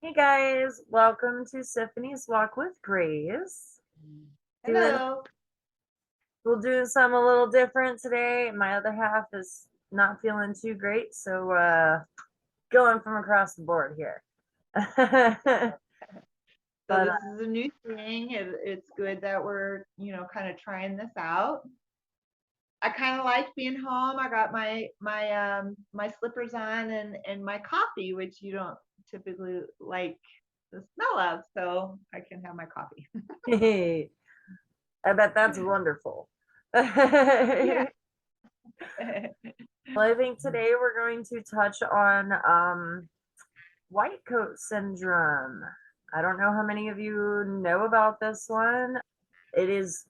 Hey guys, welcome to Siffany's Walk with Grace. Doing Hello. we'll do something a little different today. My other half is not feeling too great, so going from across the board here. So But this is a new thing. It's good that we're, kind of trying this out. I kind of like being home. I got my slippers on and my coffee, which you don't typically like the smell of, so I can have my coffee. I bet that's wonderful. Yeah. Well, I think today we're going to touch on white coat syndrome. I don't know how many of you know about this one. It is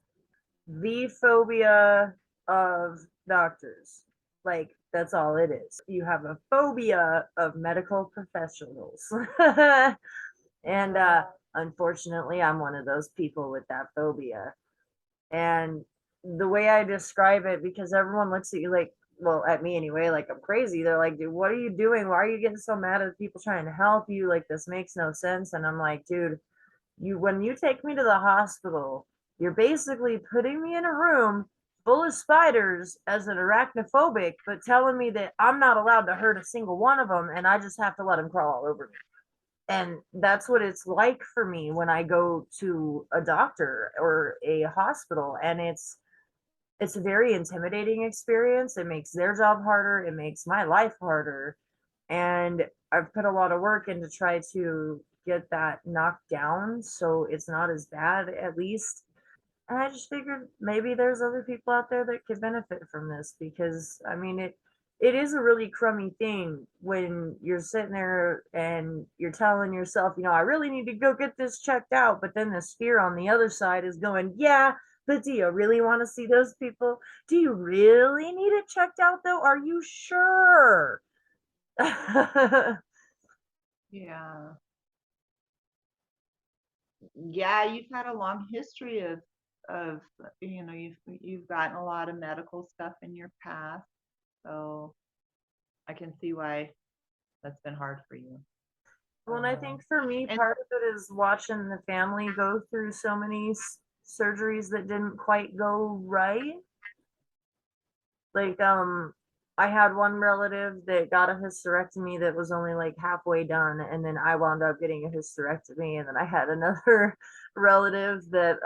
the phobia of doctors. Like, that's all it is. You have a phobia of medical professionals. And unfortunately, I'm one of those people with that phobia. And the way I describe it, because everyone looks at you like, well, at me anyway, like I'm crazy. They're like, dude, what are you doing? Why are you getting so mad at people trying to help you? Like, this makes no sense. And I'm like, dude, when you take me to the hospital, you're basically putting me in a room full of spiders as an arachnophobic, but telling me that I'm not allowed to hurt a single one of them and I just have to let them crawl all over me. And that's what it's like for me when I go to a doctor or a hospital, and it's a very intimidating experience. It makes their job harder, it makes my life harder, and I've put a lot of work in to try to get that knocked down so it's not as bad, at least. And I just figured maybe there's other people out there that could benefit from this, because I mean it is a really crummy thing when you're sitting there and you're telling yourself, I really need to go get this checked out, but then this fear on the other side is going, yeah, but do you really want to see those people? Do you really need it checked out though? Are you sure? Yeah. Yeah, you've had a long history of you've gotten a lot of medical stuff in your past, so I can see why that's been hard for you. Well, and I think for me, And part of it is watching the family go through so many surgeries that didn't quite go right. Like, I had one relative that got a hysterectomy that was only like halfway done, and then I wound up getting a hysterectomy, and then I had another relative that,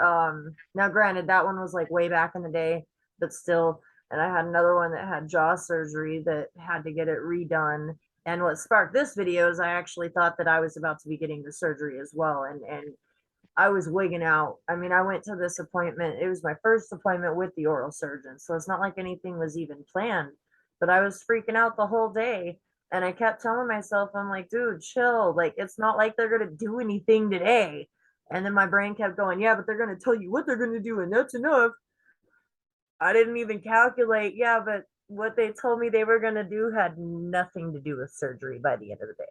now granted, that one was like way back in the day, but still, and I had another one that had jaw surgery that had to get it redone. And what sparked this video is I actually thought that I was about to be getting the surgery as well, and I was wigging out. I mean, I went to this appointment. It was my first appointment with the oral surgeon. So it's not like anything was even planned, but I was freaking out the whole day. And I kept telling myself, I'm like, dude, chill. Like, it's not like they're going to do anything today. And then my brain kept going, yeah, but they're going to tell you what they're going to do. And that's enough. I didn't even calculate. Yeah, but what they told me they were going to do had nothing to do with surgery by the end of the day.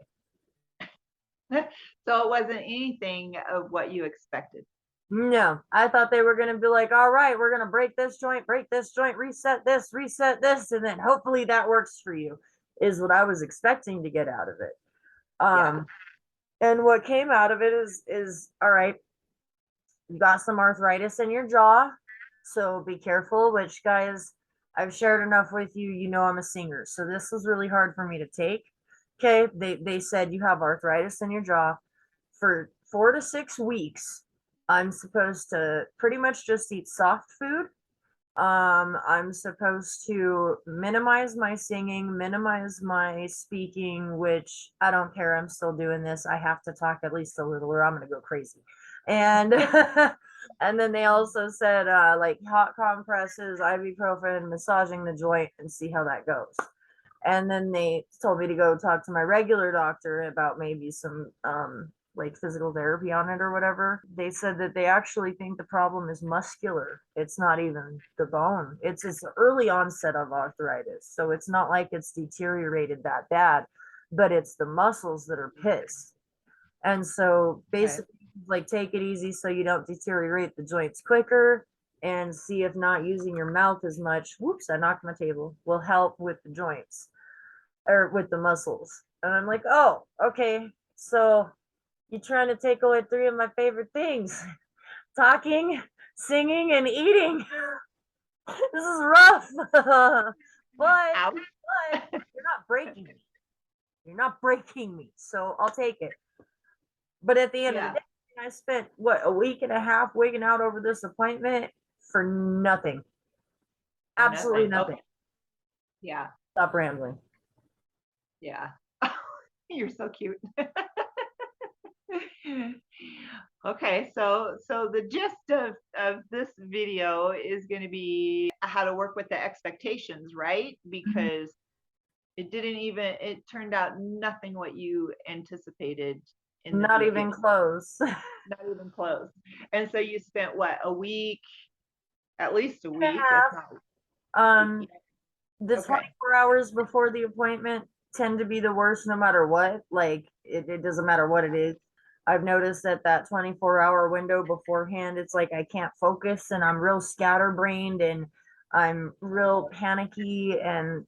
so it wasn't anything of what you expected. No, I thought they were going to be like, all right, we're going to break this joint, reset this, and then hopefully that works for you, is what I was expecting to get out of it. Yeah. And what came out of it is all right, you got some arthritis in your jaw, so be careful, which, guys, I've shared enough with you. I'm a singer, so this was really hard for me to take. Okay, they said you have arthritis in your jaw for 4 to 6 weeks. I'm supposed to pretty much just eat soft food. I'm supposed to minimize my singing, minimize my speaking, which I don't care. I'm still doing this. I have to talk at least a little or I'm going to go crazy. And and then they also said like hot compresses, ibuprofen, massaging the joint, and see how that goes. And then they told me to go talk to my regular doctor about maybe some like physical therapy on it or whatever. They said that they actually think the problem is muscular. It's not even the bone. It's early onset of arthritis. So it's not like it's deteriorated that bad, but it's the muscles that are pissed. And so Okay. basically, like, take it easy so you don't deteriorate the joints quicker, and see if not using your mouth as much, whoops, I knocked my table, will help with the joints or with the muscles. And I'm like, oh, okay. So You're trying to take away three of my favorite things: talking, singing, and eating. This is rough. but Ouch. you're not breaking me. You're not breaking me. So I'll take it. But at the end of the Yeah, day, I spent what, a week and a half wigging out over this appointment for nothing. for Absolutely nothing. nothing. Okay. Yeah, Stop rambling. yeah. You're so cute. Okay, so the gist of this video is going to be how to work with the expectations, right? Mhm. Because it turned out nothing what you anticipated in the Not even beginning, close. not even close. And so you spent what, a week, at least a And a week, if half. not. Um, Yeah, the okay. 24 hours before the appointment tend to be the worst no matter what. Like it doesn't matter what it is. I've noticed that 24-hour window beforehand, it's like I can't focus and I'm real scatterbrained and I'm real panicky and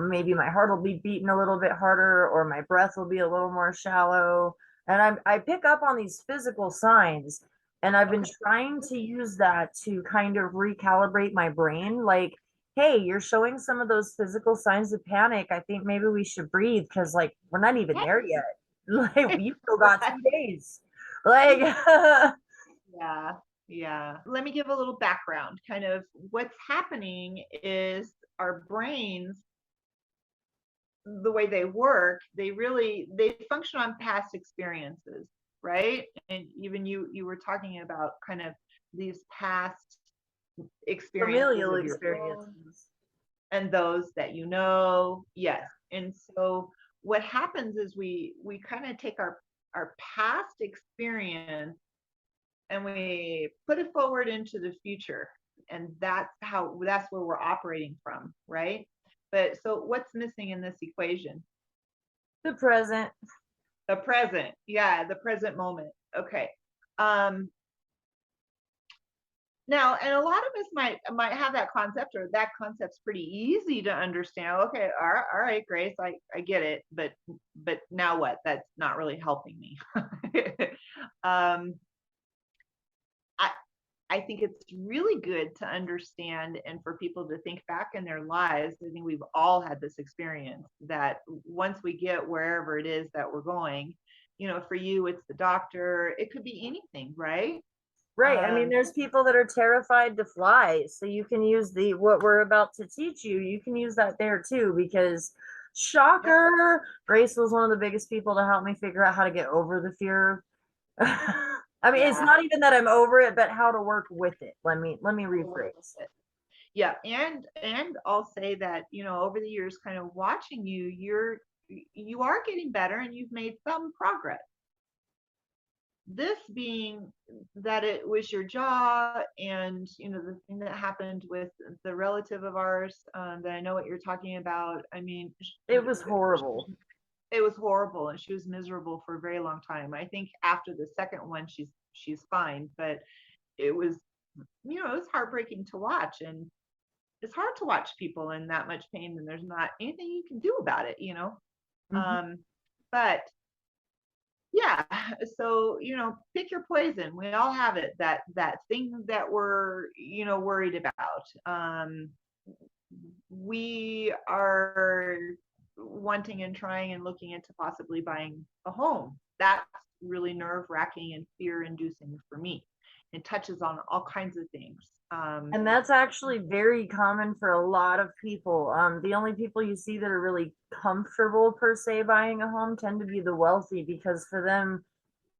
maybe my heart will be beating a little bit harder or my breath will be a little more shallow. And I pick up on these physical signs and I've been Okay. trying to use that to kind of recalibrate my brain. Like, hey, you're showing some of those physical signs of panic. I think maybe we should breathe because, like, we're not even there yet. Like, you still got Right. 2 days. Like, Yeah, yeah. Let me give a little background. Kind of what's happening is our brains, the way they work, they function on past experiences, right? And even you were talking about kind of these past experiences familial of your own experiences. and those that you know. Yes. And so what happens is we kind of take our past experience and we put it forward into the future, and that's where we're operating from, right? But so what's missing in this equation? The present. The present. Yeah, the present moment. Okay. um Now, and a lot of us might have that concept, or that concept's pretty easy to understand. Okay, all right, Grace, I get it, but now what? That's not really helping me. um I I think it's really good to understand and for people to think back in their lives. I think we've all had this experience that once we get wherever it is that we're going, for you, it's the doctor, it could be anything, right? Right. I mean, Um, there's people that are terrified to fly. So you can use the what we're about to teach you. You can use that there too, because yep, shocker, Grace was one of the biggest people to help me figure out how to get over the fear. I mean, it's yeah, not even that I'm over it, but how to work with it. Let me I'll work with rephrase. it. Yeah, and I'll say that, over the years, kind of watching you, you are getting better and you've made some progress. This being that it was your jaw, and the thing that happened with the relative of ours, that I know what you're talking about. I mean, It was horrible. it was horrible, and she was miserable for a very long time. I think after the second one, she's fine, but it was, it was heartbreaking to watch. And it's hard to watch people in that much pain, and there's not anything you can do about it. Mhm. um but yeah, so pick your poison. We all have it, that thing that we're worried about. We are wanting and trying and looking into possibly buying a home. That's really nerve wracking and fear inducing for me. It touches on all kinds of things. And that's actually very common for a lot of people. The only people you see that are really comfortable per se buying a home tend to be the wealthy because for them,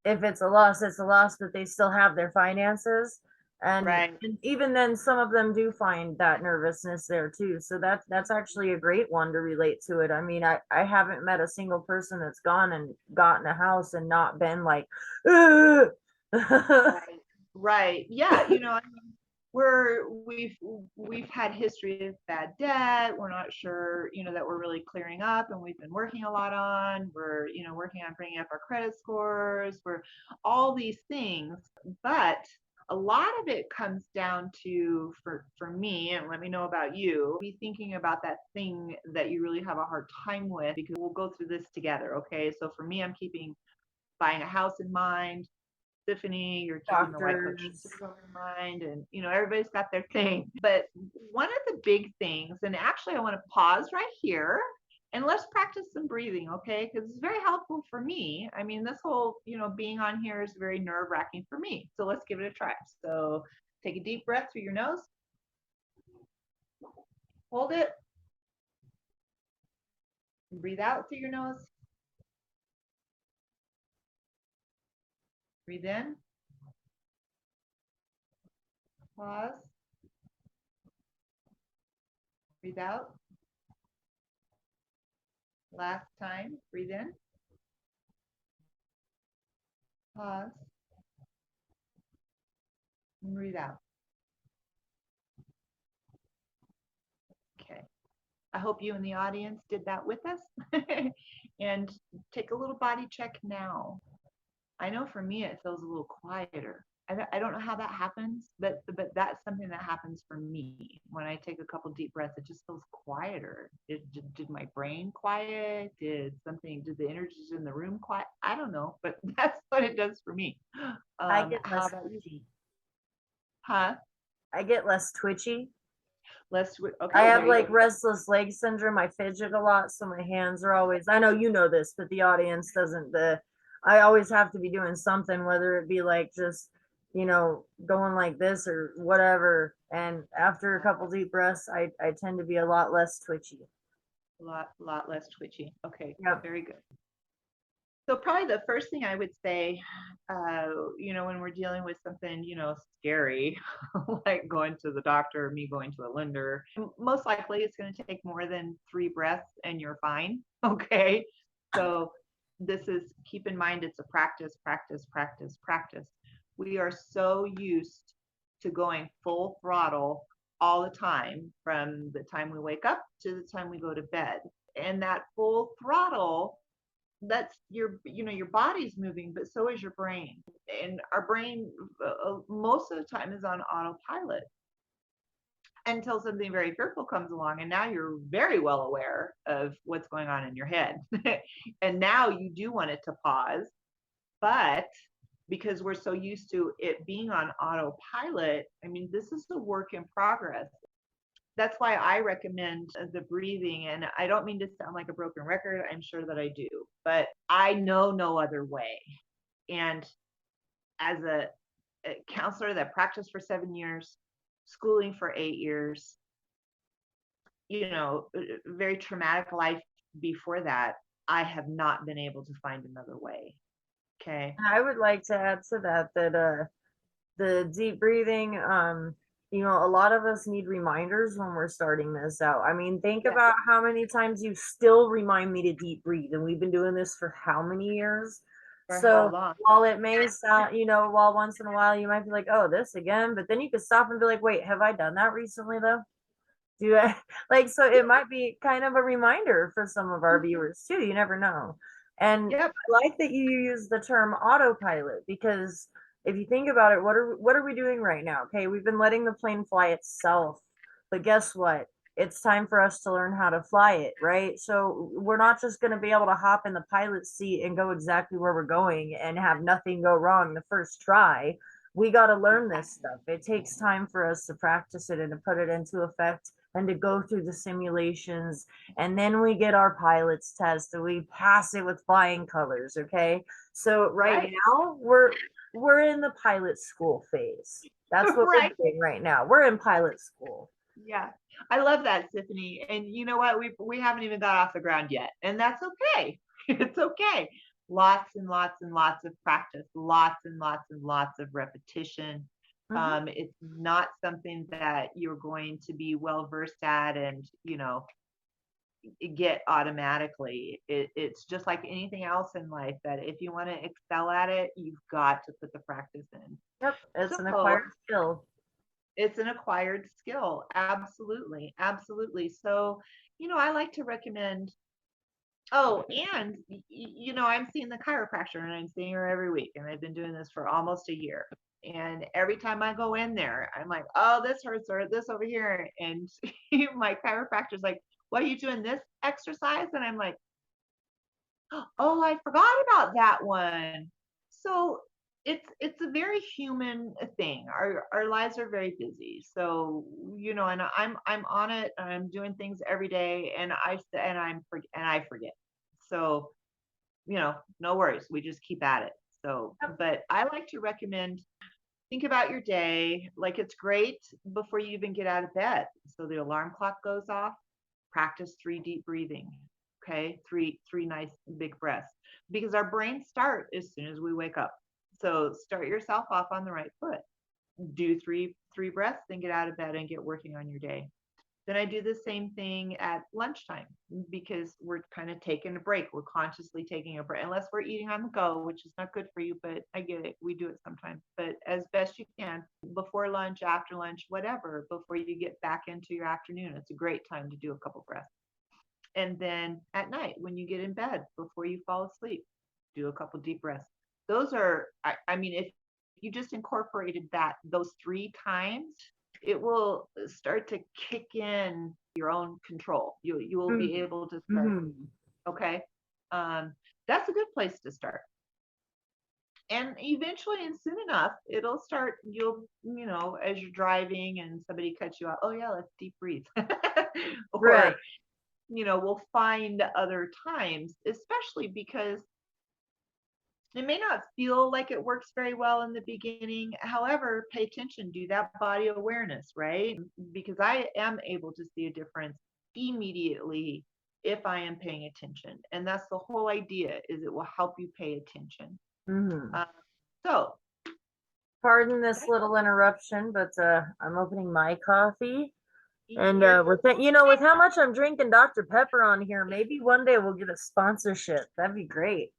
if it's a loss, it's a loss, but they still have their finances. Right. And even then, some of them do find that nervousness there too. So that's actually a great one to relate to it. I mean, I haven't met a single person that's gone and gotten a house and not been like, "Ugh." Right. Right. Yeah. I mean, we've had history of bad debt. We're not sure, that we're really clearing up, and we've been working a lot on. We're, working on bringing up our credit scores. We're all these things, but a lot of it comes down to, for me, and let me know about you, be thinking about that thing that you really have a hard time with, because we'll go through this together. Okay. So for me, I'm keeping buying a house in mind. Siffany, you're keeping the white coat Doctors. syndrome in mind, and everybody's got their thing. But one of the big things, and actually I want to pause right here and let's practice some breathing, okay? Because it's very helpful for me. I mean, this whole, being on here is very nerve-wracking for me. So let's give it a try. So take a deep breath through your nose. Hold it. Breathe out through your nose. Breathe in. Pause. Breathe out. Last time. Breathe in. Pause. And breathe out. Okay. I hope you in the audience did that with us. And take a little body check now. I know for me, it feels a little quieter. I don't know how that happens, but that's something that happens for me. When I take a couple deep breaths, it just feels quieter. Did my brain quiet? Did the energies in the room quiet? I don't know, but that's what it does for me. I get How less about you? twitchy. Huh? I get less twitchy. I Okay, have there you like go. restless leg syndrome. I fidget a lot, so my hands are always, I know you know this, but the audience doesn't. I always have to be doing something, whether it be like just, going like this or whatever. And after a couple deep breaths, I tend to be a lot less twitchy. Lot less twitchy. Okay, Yep. very good. So probably the first thing I would say, when we're dealing with something, scary, like going to the doctor, or me going to a lender, most likely it's going to take more than 3 breaths and you're fine. Okay. So keep in mind, it's a practice, practice, practice, practice. We are so used to going full throttle all the time, from the time we wake up to the time we go to bed. And that full throttle, that's your body's moving, but so is your brain. And our brain, most of the time, is on autopilot until something very fearful comes along, and now you're very well aware of what's going on in your head. And now you do want it to pause, but because we're so used to it being on autopilot, I mean, this is a work in progress. That's why I recommend the breathing. And I don't mean to sound like a broken record. I'm sure that I do, but I know no other way. And as a counselor that practiced for 7 years, schooling for 8 years, very traumatic life before that, I have not been able to find another way. Okay. I would like to add to that the deep breathing, a lot of us need reminders when we're starting this out. I mean, think Yeah. about how many times you still remind me to deep breathe, and we've been doing this for how many years? For how So long? while it may sound, while once in a while you might be like, oh, this again, but then you could stop and be like, wait, have I done that recently though? Do I like, so it might be kind of a reminder for some of our viewers too. You never know. And Yep. I like that you use the term autopilot, because if you think about it, what are we doing right now? Okay, we've been letting the plane fly itself, but guess what? It's time for us to learn how to fly it, right? So we're not just going to be able to hop in the pilot's seat and go exactly where we're going and have nothing go wrong the first try. We got to learn this stuff. It takes time for us to practice it and to put it into effect and to go through the simulations, and then we get our pilot's test and we pass it with flying colors. Okay, so right now we're in the pilot school phase. That's what Right. we're doing right now. We're in pilot school. Yeah, I love that, Siffany. And you know what? We haven't even got off the ground yet, and that's okay. It's okay. Lots and lots and lots of practice, lots and lots and lots of repetition. Mm-hmm. It's not something that you're going to be well versed at and get automatically. It's just like anything else in life, that if you want to excel at it, you've got to put the practice in. Yep, it's an So acquired skill. it's an acquired skill. Absolutely. Absolutely. So, I like to recommend, oh, and, I'm seeing the chiropractor, and I'm seeing her every week, and I've been doing this for almost a year. And every time I go in there, I'm like, oh, this hurts, or this over here. And my chiropractor's like, what are you doing this exercise? And I'm like, Oh, I forgot about that one. So it's a very human thing. Our lives are very busy. So, and I'm on it and I'm doing things every day and I forget. So, no worries. We just keep at it. So, Yep. but I like to recommend think about your day. Like it's great before you even get out of bed. So the alarm clock goes off, practice 3 deep breathing. Okay. Three nice big breaths because our brains start as soon as we wake up. So start yourself off on the right foot. Do three breaths, then get out of bed and get working on your day. Then I do the same thing at lunchtime because we're kind of taking a break. We're consciously taking a break, unless we're eating on the go, which is not good for you, but I get it. We do it sometimes, but as best you can before lunch, after lunch, whatever, before you get back into your afternoon, it's a great time to do a couple breaths. And then at night, when you get in bed, before you fall asleep, do a couple deep breaths. Those are, I mean, if you just incorporated those 3 times, it will start to kick in your own control. You will be Mm. able to start. Mhm. Okay. Um, that's a good place to start. And eventually and soon enough, it'll start, as you're driving and somebody cuts you out, oh yeah, let's deep breathe. Right. Or we'll find other times, especially because it may not feel like it works very well in the beginning. However, pay attention, do that body awareness, right? Because I am able to see a difference immediately if I am paying attention. And that's the whole idea is it will help you pay attention. Mhm. Uh, so Pardon this little interruption, but I'm opening my coffee. And you're with how much I'm drinking Dr. Pepper on here, maybe one day we'll get a sponsorship. That'd be great.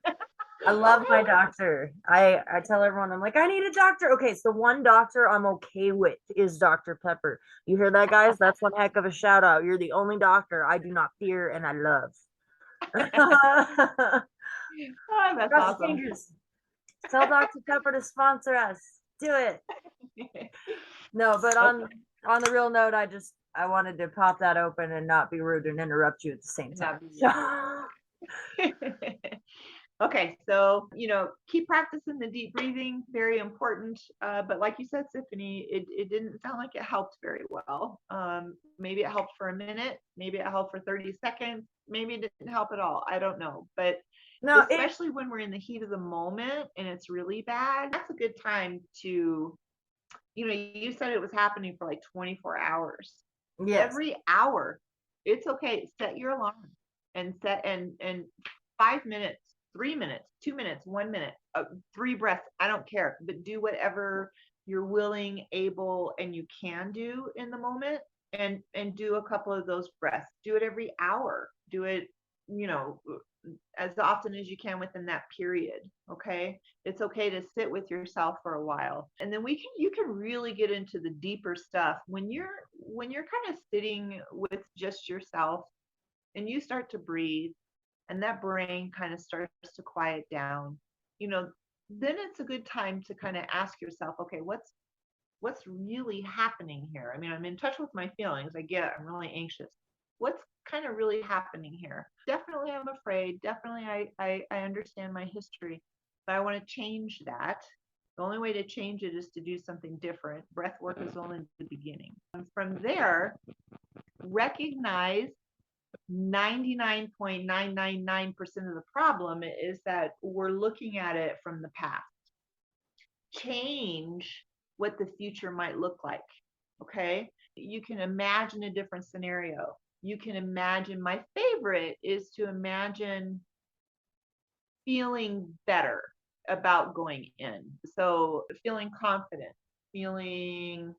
I love my doctor. I tell everyone, I'm like, I need a doctor. Okay, so one doctor I'm okay with is Dr. Pepper. You hear that, guys? That's one heck of a shout out. You're the only doctor I do not fear and I love. oh, that's Cross your awesome. fingers. Tell Dr. Pepper to sponsor us. Do it. No, but Okay. on the real note, I wanted to pop that open and not be rude and interrupt you at the same time. Okay, so keep practicing the deep breathing, very important. But like you said, Siffany, it didn't sound like it helped very well. Maybe it helped for a minute, maybe it helped for 30 seconds, maybe it didn't help at all. I don't know. But No, especially when we're in the heat of the moment and it's really bad, that's a good time to, you said it was happening for like 24 hours. yes. Every hour, it's okay. Set your alarm and set and 5 minutes, 3 minutes, 2 minutes, 1 minute, 3 breaths. I don't care, but do whatever you're willing, able, and you can do in the moment, and do a couple of those breaths. Do it every hour. Do it, you know, as often as you can within that period. Okay. It's okay to sit with yourself for a while. And then you can really get into the deeper stuff when you're kind of sitting with just yourself and you start to breathe and that brain kind of starts to quiet down, you know, then it's a good time to kind of ask yourself, okay, what's really happening here? I mean, I'm in touch with my feelings. I'm really anxious. What's kind of really happening here? Definitely, I'm afraid. Definitely, I understand my history, but I want to change that. The only way to change it is to do something different. Breath work is only the beginning. And from there, recognize 99.999% of the problem is that we're looking at it from the past. Change what the future might look like. Okay. You can imagine a different scenario. You can imagine, my favorite is to imagine feeling better about going in. So feeling confident, feeling,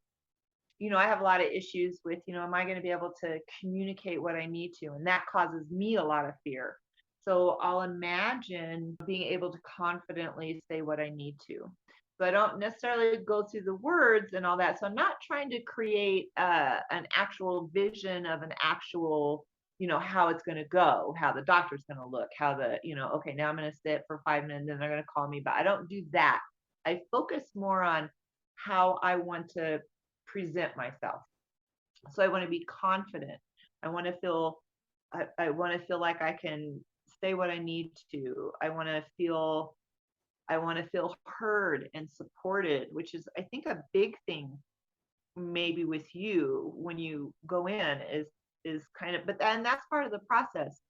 I have a lot of issues with, am I going to be able to communicate what I need to? And that causes me a lot of fear. So I'll imagine being able to confidently say what I need to. So I don't necessarily go through the words and all that. So I'm not trying to create an actual vision of an actual, how it's going to go, how the doctor's going to look, how okay, now I'm going to sit for 5 minutes and they're going to call me. But I don't do that. I focus more on how I want to present myself. So I want to be confident. I want to feel I want to feel like I can say what I need to. I want to feel heard and supported, which is, I think, a big thing maybe with you when you go in is kind of, but then that's part of the process.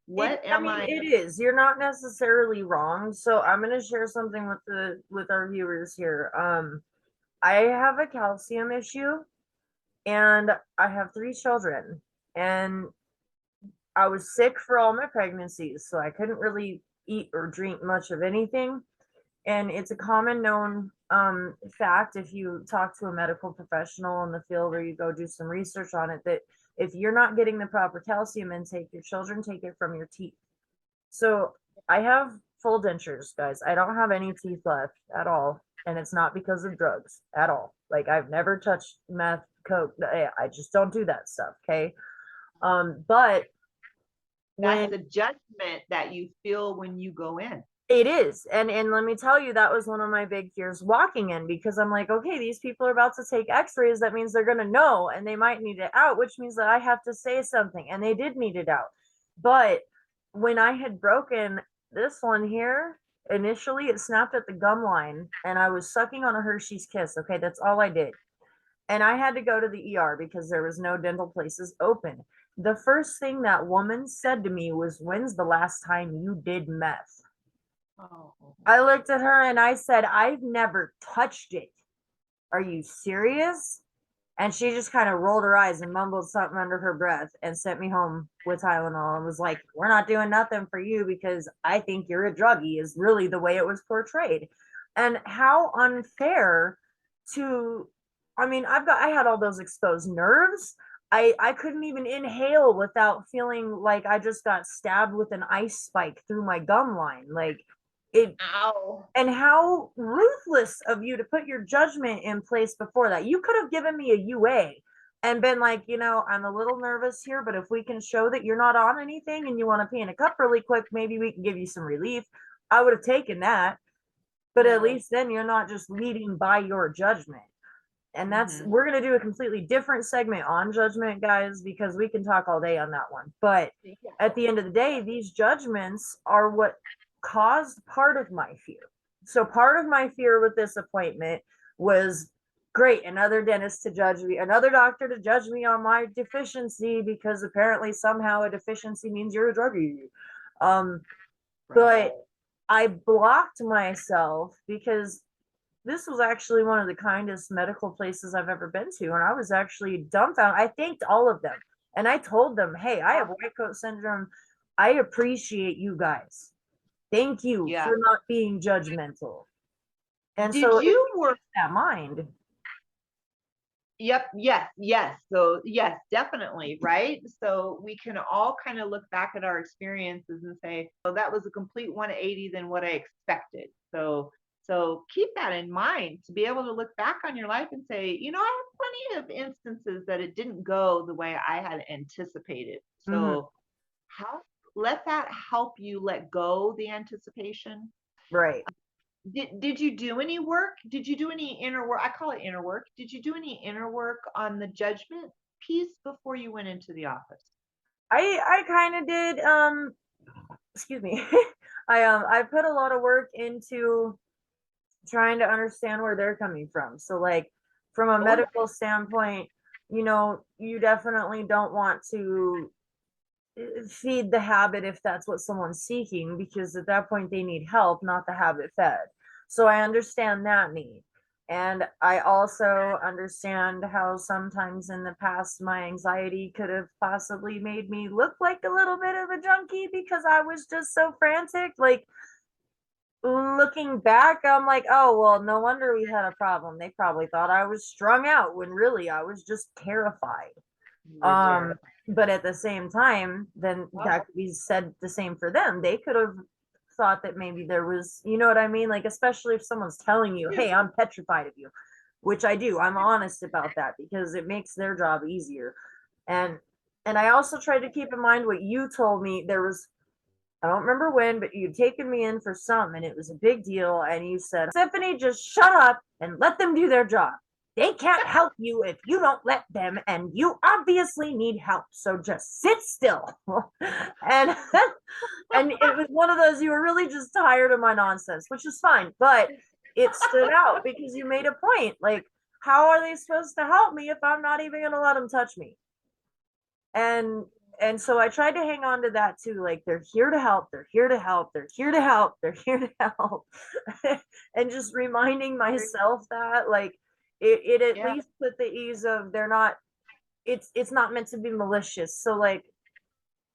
What I am mean, I? it is. You're not necessarily wrong. So I'm gonna share something with our viewers here. I have a calcium issue and I have 3 children. And I was sick for all my pregnancies, so I couldn't really eat or drink much of anything. And it's a common known fact if you talk to a medical professional in the field or you go do some research on it that if you're not getting the proper calcium intake, your children take it from your teeth. So I have full dentures, guys. I don't have any teeth left at all. And it's not because of drugs at all. Like I've never touched meth, coke. I just don't do that stuff. Okay. But That's when the judgment that you feel when you go in. it is, and let me tell you, that was one of my big fears walking in because I'm like, okay, these people are about to take X-rays. That means they're gonna know, and they might need it out, which means that I have to say something, and they did need it out. But when I had broken this one here, initially it snapped at the gum line, and I was sucking on a Hershey's Kiss. Okay, that's all I did, and I had to go to the ER because there was no dental places open. The first thing that woman said to me was, "When's the last time you did meth?" Oh, I looked at her and I said, "I've never touched it. Are you serious?" And she just kind of rolled her eyes and mumbled something under her breath and sent me home with Tylenol and was like, "We're not doing nothing for you because I think you're a druggie," is really the way it was portrayed. And how unfair to, I mean, I had all those exposed nerves. I couldn't even inhale without feeling like I just got stabbed with an ice spike through my gum line. Like it, ow. and how ruthless of you to put your judgment in place before that. You could have given me a UA and been like, I'm a little nervous here, but if we can show that you're not on anything and you want to pee in a cup really quick, maybe we can give you some relief. I would have taken that. But at Yeah. least then you're not just leading by your judgment. And Mm-hmm. we're going to do a completely different segment on judgment, guys, because we can talk all day on that one. But Yeah. at the end of the day, these judgments are what caused part of my fear. So part of my fear with this appointment was, great, another dentist to judge me, another doctor to judge me on my deficiency because apparently somehow a deficiency means you're a druggie. Um, Right. but I blocked myself because this was actually one of the kindest medical places I've ever been to. And I was actually dumbfounded. I thanked all of them. And I told them, hey, I have white coat syndrome. I appreciate you guys. Thank you Yeah. for not being judgmental. And Did so it you work? that mind. Yep. Yes. Yes. So yes, definitely. Right. So we can all kind of look back at our experiences and say, "Oh, that was a complete 180 than what I expected." So keep that in mind to be able to look back on your life and say, I have plenty of instances that it didn't go the way I had anticipated. Mhm. So how let that help you let go the anticipation. Right. Did you do any work? Did you do any inner work? I call it inner work. Did you do any inner work on the judgment piece before you went into the office? I kind of did. Excuse me. I put a lot of work into trying to understand where they're coming from. So like from a Oh yeah. medical standpoint, you definitely don't want to feed the habit if that's what someone's seeking, because at that point they need help, not the habit fed. So I understand that need. And I also understand how sometimes in the past my anxiety could have possibly made me look like a little bit of a junkie because I was just so frantic. Like looking back, I'm like, oh, well, no wonder we had a problem. They probably thought I was strung out when really I was just terrified. You were Um, terrified. but at the same time, then that could be said the same for them. They could have thought that maybe there was, you know what I mean? Like, especially if someone's telling you, Yeah. hey, I'm petrified of you, which I do. I'm honest about that because it makes their job easier. And I also tried to keep in mind what you told me. There was, I don't remember when, but you'd taken me in for some and it was a big deal. And you said, Siffany, just shut up and let them do their job. they can't help you if you don't let them, and you obviously need help, so just sit still. and and it was one of those, you were really just tired of my nonsense, which is fine, but it stood out because you made a point. Like, how are they supposed to help me if I'm not even going to let them touch me? And so I tried to hang on to that too. Like, they're here to help, they're here to help, they're here to help, they're here to help. And just reminding myself that, like, it at Yeah. least put the ease of, they're not, it's not meant to be malicious. So, like,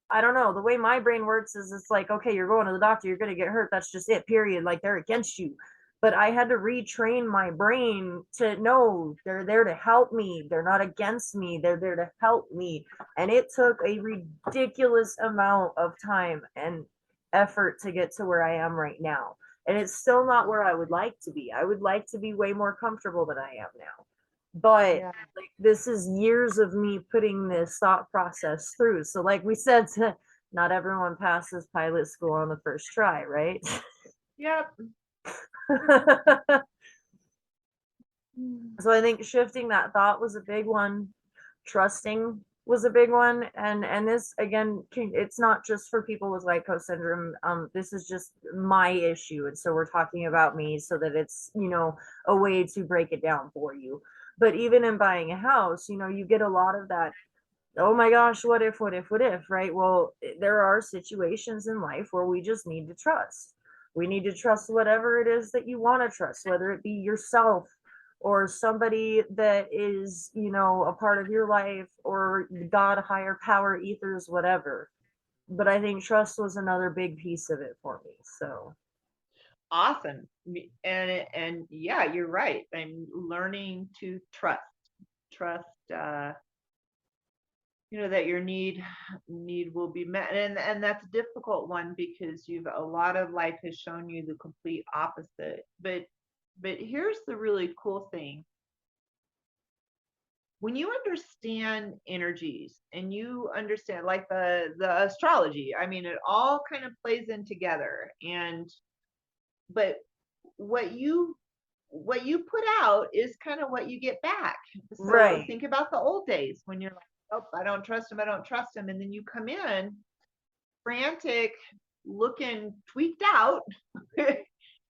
I don't know, the way my brain works is, it's like, okay, you're going to the doctor, you're going to get hurt, that's just it, period. Like, they're against you. But I had to retrain my brain to know they're there to help me, they're not against me, they're there to help me. And it took a ridiculous amount of time and effort to get to where I am right now. And it's still not where I would like to be. I would like to be way more comfortable than I am now. But Yeah. like, this is years of me putting this thought process through. So, like we said, not everyone passes pilot school on the first try, right? Yep. So I think shifting that thought was a big one. Trusting was a big one. And this, again, it's not just for people with white coat syndrome. This is just my issue, and so we're talking about me so that it's, a way to break it down for you. But even in buying a house, you get a lot of that, oh my gosh, what if, right? Well, there are situations in life where we just need to trust. We need to trust whatever it is that you want to trust, whether it be yourself or somebody that is, a part of your life, or God, higher power, ethers, whatever. But I think trust was another big piece of it for me. So, Awesome. And yeah, you're right. I'm learning to trust, that your need will be met. And that's a difficult one because a lot of life has shown you the complete opposite. But here's the really cool thing. When you understand energies and you understand, like, the astrology, I mean, it all kind of plays in together. But what you put out is kind of what you get back. So right, think about the old days when you're like, oh, I don't trust him, I don't trust him. And then you come in frantic, looking tweaked out,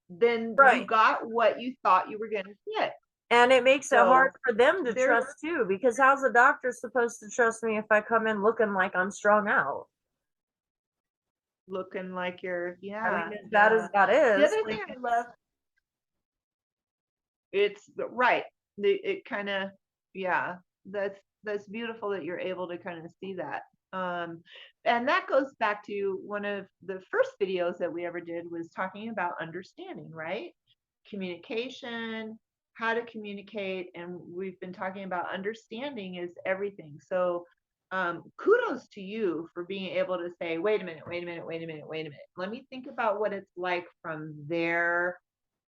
then you right. got what you thought you were going to get. And it makes it hard So for them to there's trust too, because how's a doctor supposed to trust me if I come in looking like I'm strung out? looking like you're, I mean, yeah, as bad as yeah. that The is, other thing like, I love, it's right. It kind of, yeah, that's beautiful that you're able to kind of see that. Um, and that goes back to one of the first videos that we ever did, was talking about understanding, right? Communication, how to communicate, and we've been talking about understanding is everything. So kudos to you for being able to say, wait a minute, wait a minute, wait a minute, wait a minute. Let me think about what it's like from their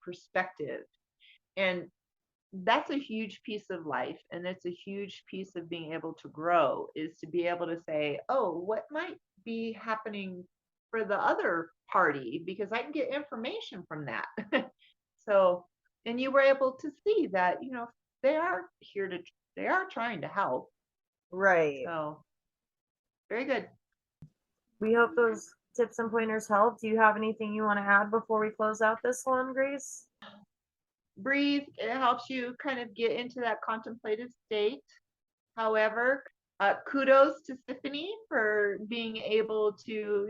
perspective. And that's a huge piece of life, and it's a huge piece of being able to grow, is to be able to say, oh, what might be happening for the other party, because I can get information from that. So, and you were able to see that, they are here to, they are trying to help. right. So very good. We hope those tips and pointers help. Do you have anything you want to add before we close out this one, Grace? Breathe, it helps you kind of get into that contemplative state. However, kudos to Siffany for being able to,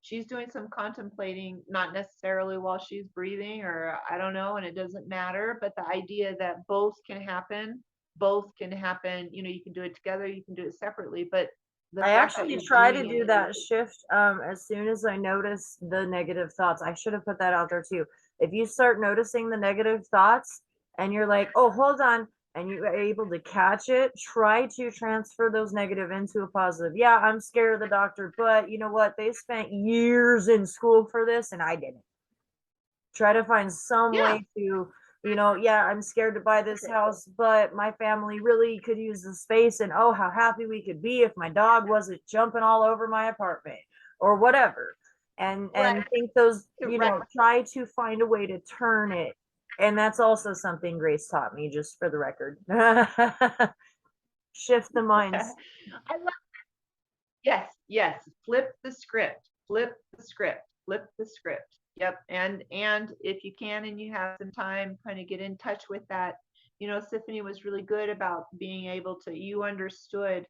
she's doing some contemplating, not necessarily while she's breathing, or I don't know, and it doesn't matter, but the idea that both can happen, you can do it together, you can do it separately, but the I fact that actually you're try to doing do it, that shift as soon as I notice the negative thoughts. I should have put that out there too. If you start noticing the negative thoughts and you're like, oh, hold on, and you are able to catch it, try to transfer those negative into a positive. Yeah, I'm scared of the doctor, but you know what? They spent years in school for this and I didn't. Try to find some yeah, way to, yeah, I'm scared to buy this house, but my family really could use the space, and oh, how happy we could be if my dog wasn't jumping all over my apartment or whatever. And right, think those, right, try to find a way to turn it And that's also something Grace taught me, just for the record. Shift the minds. I love yes, yes. Flip the script. Flip the script. Flip the script. Yep. And if you can and you have some time, kind of get in touch with that. You know, Siffany was really good about being able to, you understood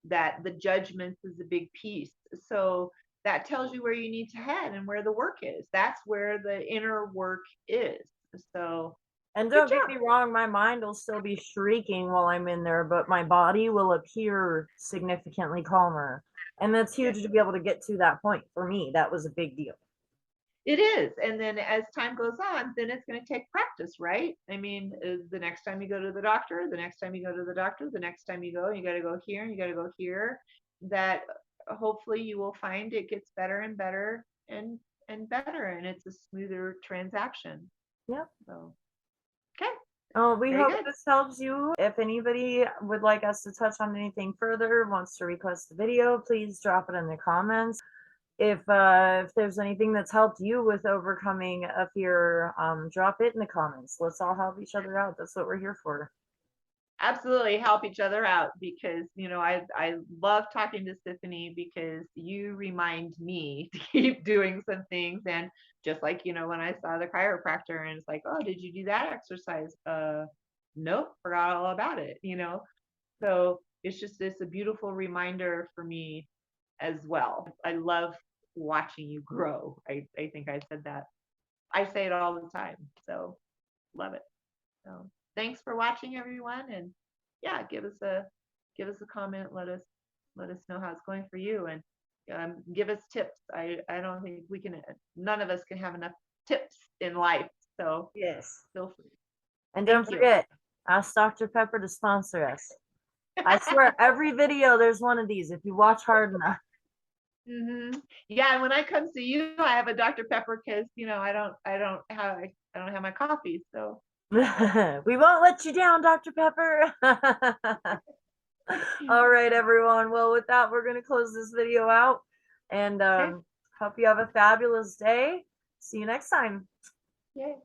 that the judgments is a big piece. So that tells you where you need to head and where the work is. That's where the inner work is. So And good don't get job. me wrong, my mind will still be shrieking while I'm in there, but my body will appear significantly calmer. And that's Yeah. huge to be able to get to that point. For me, that was a big deal. It is. And then as time goes on, then it's going to take practice, right? I mean, the next time you go to the doctor, the next time you go to the doctor, the next time you go, you got to go here and you got to go here. That hopefully you will find it gets better and better and better, and it's a smoother transaction. Yep. So, okay, Oh, we very hope good. this helps you. If anybody would like us to touch on anything further, wants to request a video, please drop it in the comments. If there's anything that's helped you with overcoming a fear, drop it in the comments. Let's all help each other out. That's what we're here for. Absolutely help each other out, because I love talking to Siffany because you remind me to keep doing some things. And just like, when I saw the chiropractor and it's like, oh, did you do that exercise? Nope, forgot all about it. So it's a beautiful reminder for me as well. I love watching you grow. I think I said that. I say it all the time. So love it. So thanks for watching, everyone, and yeah, give us a comment. Let us know how it's going for you, and give us tips. I don't think we can. None of us can have enough tips in life. So Yes. feel free. And don't Thank you. forget, ask Dr. Pepper to sponsor us. I swear, every video there's one of these if you watch hard enough. Yeah, and when I come see you, I have a Dr. Pepper because I don't have my coffee. So We won't let you down, Dr. Pepper. All right, everyone. Well, with that, we're going to close this video out, and okay. hope you have a fabulous day. See you next time. Yay.